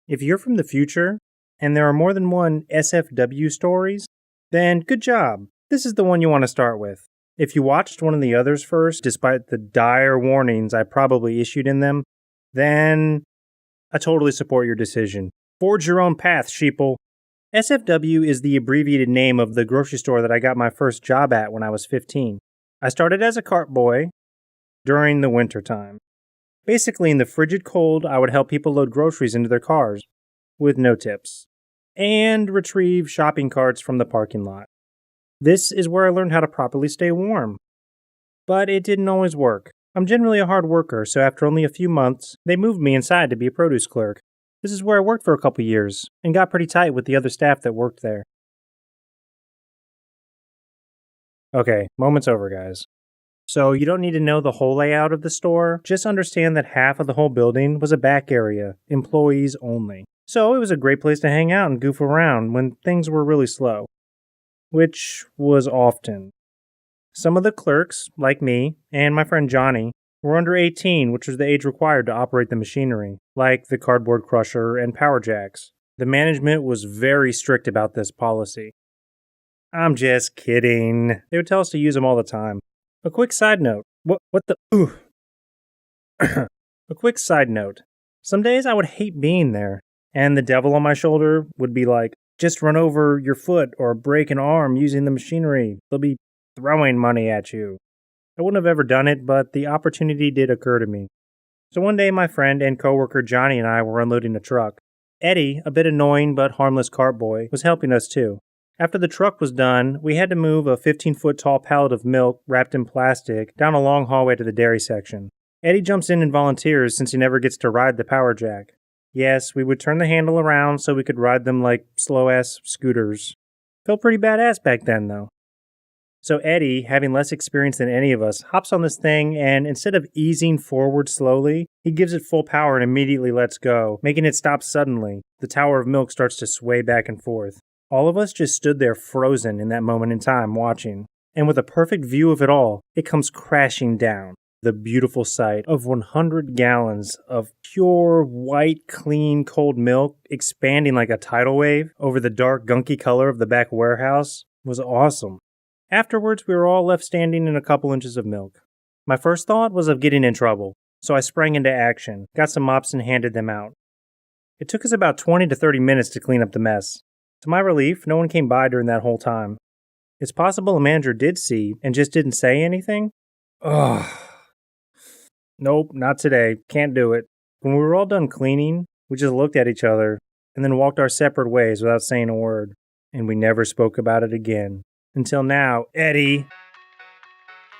If you're from the future, and there are more than one SFW stories, then good job. This is the one you want to start with. If you watched one of the others first, despite the dire warnings I probably issued in them, then I totally support your decision. Forge your own path, sheeple. SFW is the abbreviated name of the grocery store that I got my first job at when I was 15. I started as a cart boy during the winter time. Basically, in the frigid cold, I would help people load groceries into their cars, with no tips, and retrieve shopping carts from the parking lot. This is where I learned how to properly stay warm. But it didn't always work. I'm generally a hard worker, so after only a few months, they moved me inside to be a produce clerk. This is where I worked for a couple years, and got pretty tight with the other staff that worked there. Okay, moment's over, guys. So you don't need to know the whole layout of the store, just understand that half of the whole building was a back area, employees only. So it was a great place to hang out and goof around when things were really slow. Which was often. Some of the clerks, like me, and my friend Johnny, were under 18, which was the age required to operate the machinery, like the cardboard crusher and power jacks. The management was very strict about this policy. I'm just kidding. They would tell us to use them all the time. A quick side note. A quick side note. Some days I would hate being there, and the devil on my shoulder would be like, just run over your foot or break an arm using the machinery. They'll be throwing money at you. I wouldn't have ever done it, but the opportunity did occur to me. So one day my friend and coworker Johnny and I were unloading a truck. Eddie, a bit annoying but harmless cart boy, was helping us too. After the truck was done, we had to move a 15-foot tall pallet of milk wrapped in plastic down a long hallway to the dairy section. Eddie jumps in and volunteers since he never gets to ride the power jack. Yes, we would turn the handle around so we could ride them like slow-ass scooters. Felt pretty badass back then, though. So Eddie, having less experience than any of us, hops on this thing and instead of easing forward slowly, he gives it full power and immediately lets go, making it stop suddenly. The tower of milk starts to sway back and forth. All of us just stood there frozen in that moment in time watching. And with a perfect view of it all, it comes crashing down. The beautiful sight of 100 gallons of pure, white, clean, cold milk expanding like a tidal wave over the dark, gunky color of the back warehouse was awesome. Afterwards, we were all left standing in a couple inches of milk. My first thought was of getting in trouble, so I sprang into action, got some mops and handed them out. It took us about 20 to 30 minutes to clean up the mess. To my relief, no one came by during that whole time. It's possible a manager did see and just didn't say anything? Ugh. Nope, not today. Can't do it. When we were all done cleaning, we just looked at each other and then walked our separate ways without saying a word. And we never spoke about it again. Until now, Eddie.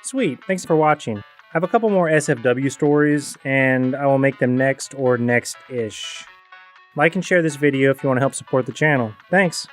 Sweet, thanks for watching. I have a couple more SFW stories, and I will make them next or next-ish. Like and share this video if you want to help support the channel. Thanks.